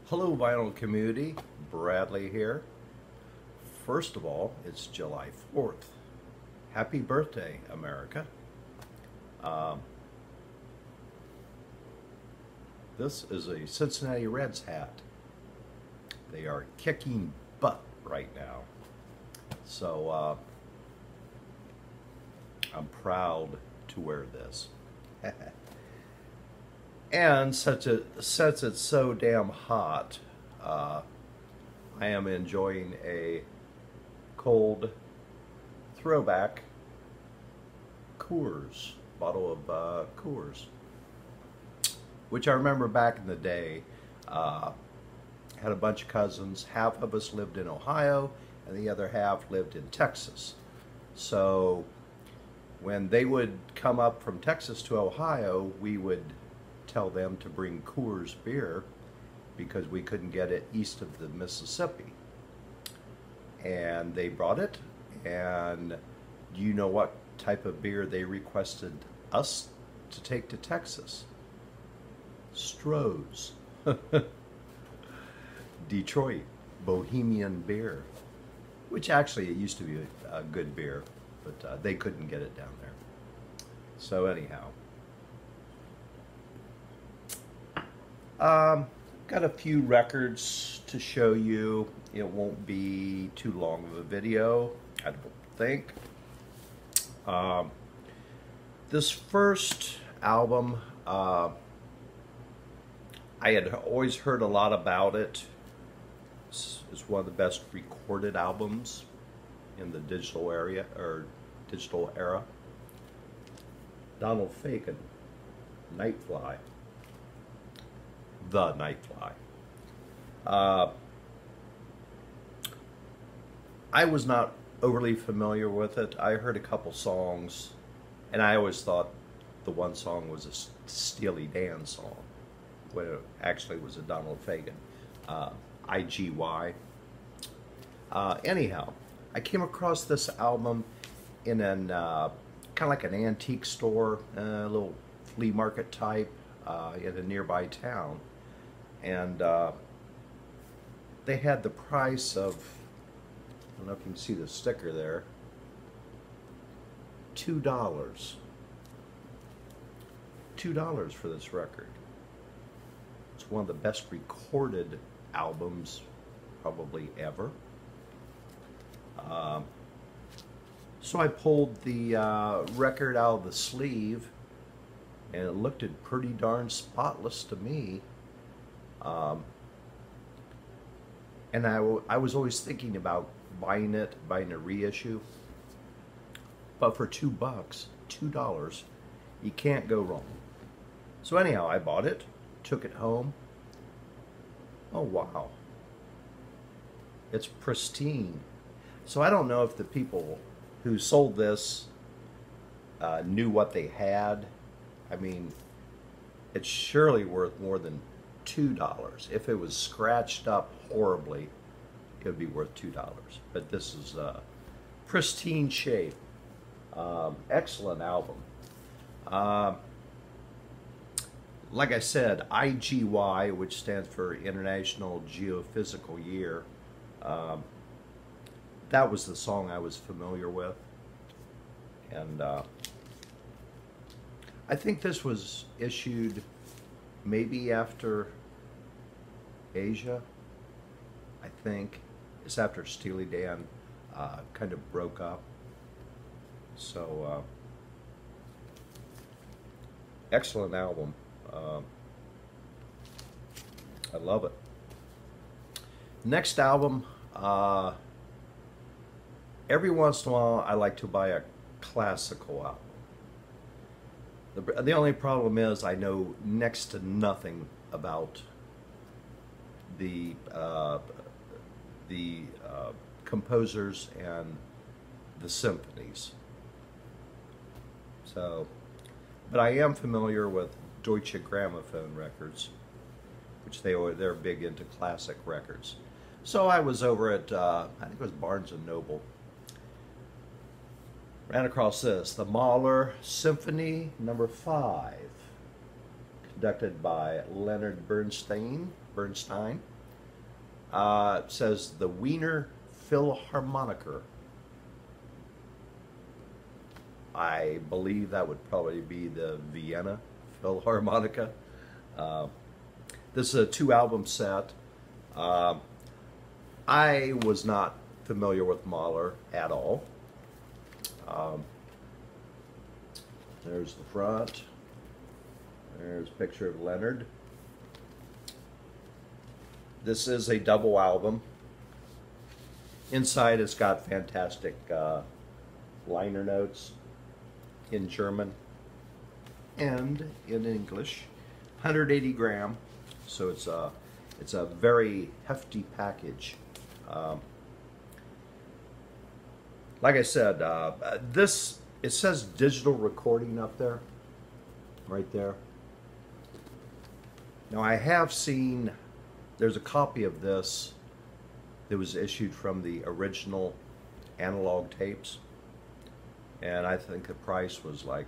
Hello vinyl community, Bradley here. First of all, it's July 4th. Happy birthday, America. This is a Cincinnati Reds hat. They are kicking butt right now. So I'm proud to wear this. And since it's so damn hot, I am enjoying a cold throwback Coors, bottle of Coors, which I remember back in the day. Had a bunch of cousins. Half of us lived in Ohio, and the other half lived in Texas. So when they would come up from Texas to Ohio, we would tell them to bring Coors beer because we couldn't get it east of the Mississippi. And they brought it, and do you know what type of beer they requested us to take to Texas? Stroh's. Detroit Bohemian beer, which actually it used to be a good beer, but they couldn't get it down there. So anyhow, got a few records to show you. It won't be too long of a video, I don't think. This first album, I had always heard a lot about it. It's one of the best recorded albums in the digital area, or digital era. Donal Fagen, Nightfly. The Nightfly. I was not overly familiar with it. I heard a couple songs, and I always thought the one song was a Steely Dan song, when it actually was a Donal Fagen, IGY. Anyhow, I came across this album in an kind of like an antique store, a little flea market type in a nearby town, and they had the price of, I don't know if you can see the sticker there, $2. $2 for this record. It's one of the best recorded albums probably ever. So I pulled the record out of the sleeve, and it looked pretty darn spotless to me. And I was always thinking about buying a reissue. But for $2, $2, you can't go wrong. So anyhow, I bought it, took it home. Oh wow, it's pristine. So I don't know if the people who sold this knew what they had. I mean, it's surely worth more than $2. If it was scratched up horribly, it would be worth $2. But this is pristine shape. Excellent album. Like I said, IGY, which stands for International Geophysical Year, that was the song I was familiar with. And I think this was issued maybe after Asia. I think it's after Steely Dan kind of broke up. So excellent album. I love it. Next album, every once in a while I like to buy a classical album. The only problem is I know next to nothing about the composers and the symphonies. So, but I am familiar with Deutsche Grammophon records, which they're big into classic records. So I was over at I think it was Barnes and Noble. Ran across this, the Mahler Symphony No. 5, conducted by Leonard Bernstein. It says the Wiener Philharmoniker. I believe that would probably be the Vienna Philharmonica. Uh, this is a 2-album set. I was not familiar with Mahler at all. There's the front. There's a picture of Leonard. This is a double album. Inside it's got fantastic liner notes in German and in English. 180 gram, so it's a very hefty package. Like I said, it says digital recording up there, right there. Now I have seen, there's a copy of this that was issued from the original analog tapes, and I think the price was like,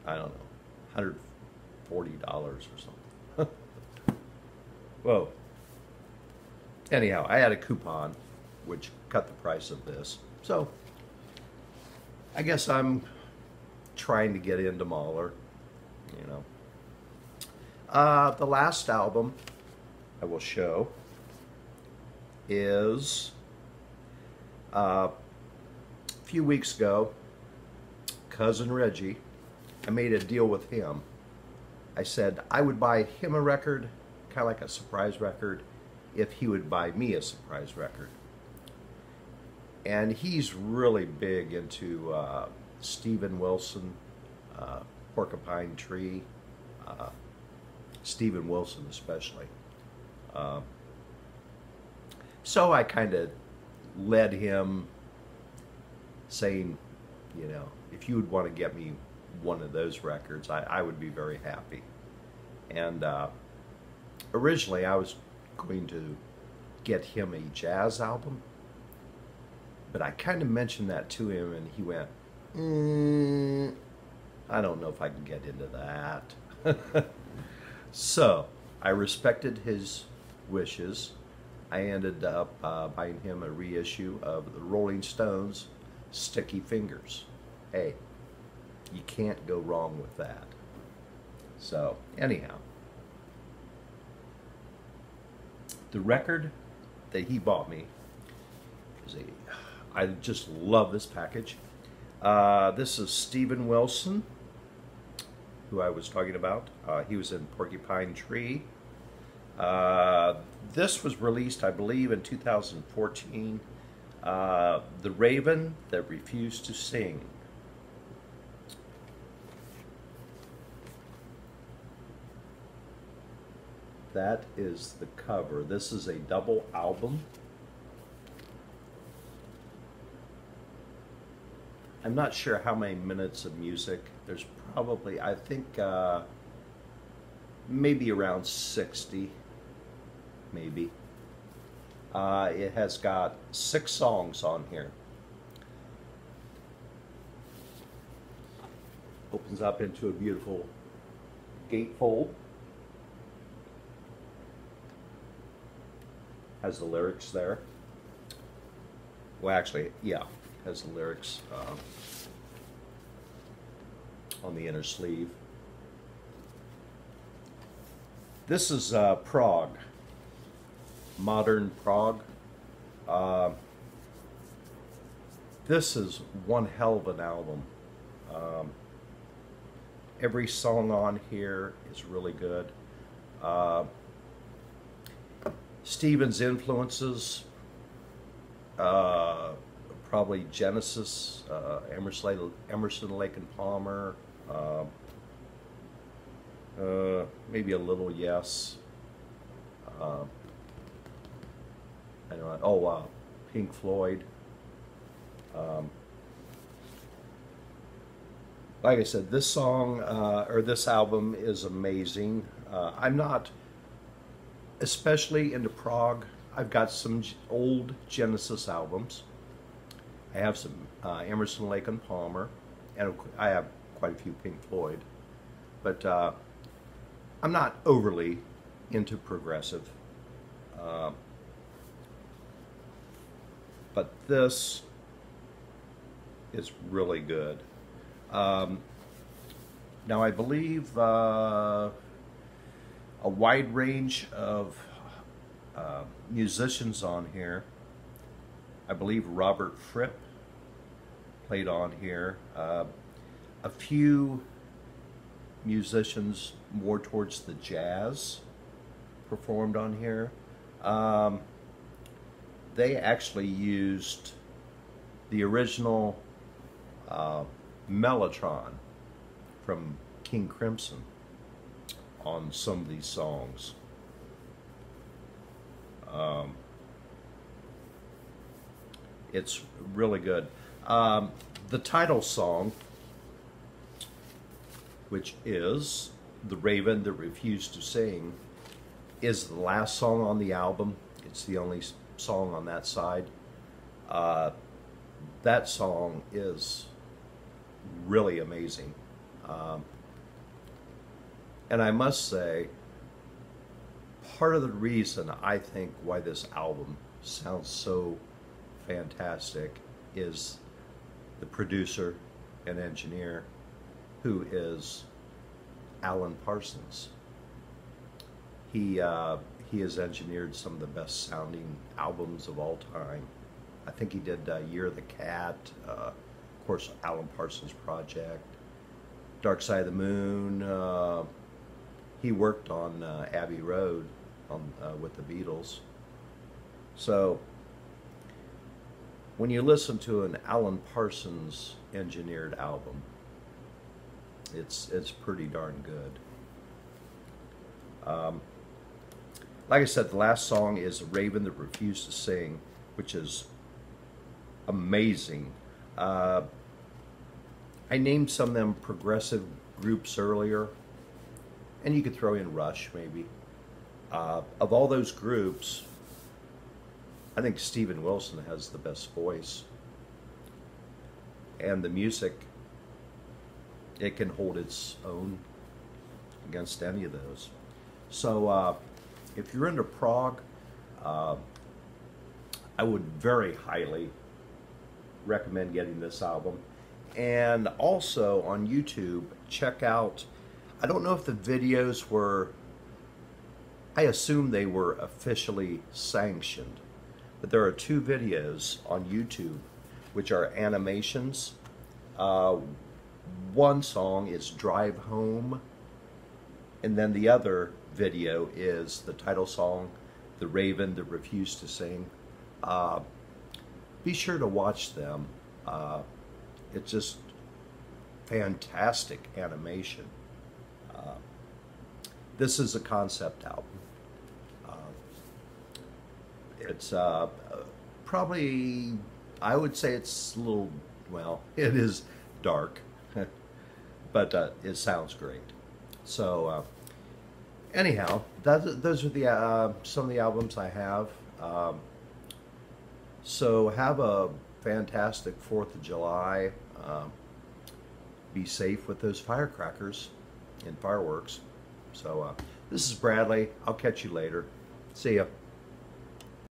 I don't know, $140 or something. Whoa. Anyhow, I had a coupon which cut the price of this, so I guess I'm trying to get into Mahler, you know. The last album I will show is a few weeks ago, Cousin Reggie, I made a deal with him. I said I would buy him a record, kind of like a surprise record, if he would buy me a surprise record. And he's really big into Steven Wilson, Porcupine Tree, Steven Wilson especially. So I kind of led him, saying, you know, if you would want to get me one of those records, I would be very happy. And originally I was going to get him a jazz album, but I kind of mentioned that to him and he went, I don't know if I can get into that. So I respected his wishes. I ended up buying him a reissue of the Rolling Stones' Sticky Fingers. Hey, you can't go wrong with that. So anyhow, the record that he bought me is I just love this package. This is Steven Wilson, who I was talking about. He was in Porcupine Tree. This was released, I believe, in 2014. The Raven That Refused to Sing. That is the cover. This is a double album. I'm not sure how many minutes of music. There's probably, I think, maybe around 60, maybe. It has got 6 songs on here. Opens up into a beautiful gatefold. Has the lyrics there. Well, actually, yeah, has the lyrics on the inner sleeve. This is Prague, modern Prague. This is one hell of an album. Every song on here is really good. Steven's influences, probably Genesis, Emerson, Lake and Palmer, maybe a little Yes. I don't know. Oh wow, Pink Floyd. Like I said, this song or this album is amazing. I'm not especially into Prague. I've got some old Genesis albums. I have some Emerson, Lake and Palmer, and I have quite a few Pink Floyd. But I'm not overly into progressive. but this is really good. Now I believe a wide range of musicians on here. I believe Robert Fripp played on here. A few musicians more towards the jazz performed on here. They actually used the original Mellotron from King Crimson on some of these songs. It's really good. The title song, which is The Raven That Refused to Sing, is the last song on the album. It's the only song on that side. That song is really amazing. And I must say, part of the reason I think why this album sounds so fantastic is the producer and engineer, who is Alan Parsons. He has engineered some of the best sounding albums of all time. I think he did Year of the Cat, of course Alan Parsons Project, Dark Side of the Moon. He worked on Abbey Road with the Beatles. So when you listen to an Alan Parsons engineered album, it's pretty darn good. Like I said, the last song is Raven That Refused to Sing, which is amazing. I named some of them progressive groups earlier, and you could throw in Rush maybe. Of all those groups, I think Steven Wilson has the best voice. And the music, it can hold its own against any of those. So if you're into prog, I would very highly recommend getting this album. And also on YouTube, check out, I don't know if the videos were, I assume they were officially sanctioned, but there are 2 videos on YouTube which are animations. One song is Drive Home, and then the other video is the title song, The Raven That Refused to Sing. Be sure to watch them. It's just fantastic animation. This is a concept album. It's probably, I would say it's a little, well, it is dark, but it sounds great. So anyhow, those are the some of the albums I have. So have a fantastic 4th of July. Be safe with those firecrackers and fireworks. So this is Bradley. I'll catch you later. See ya.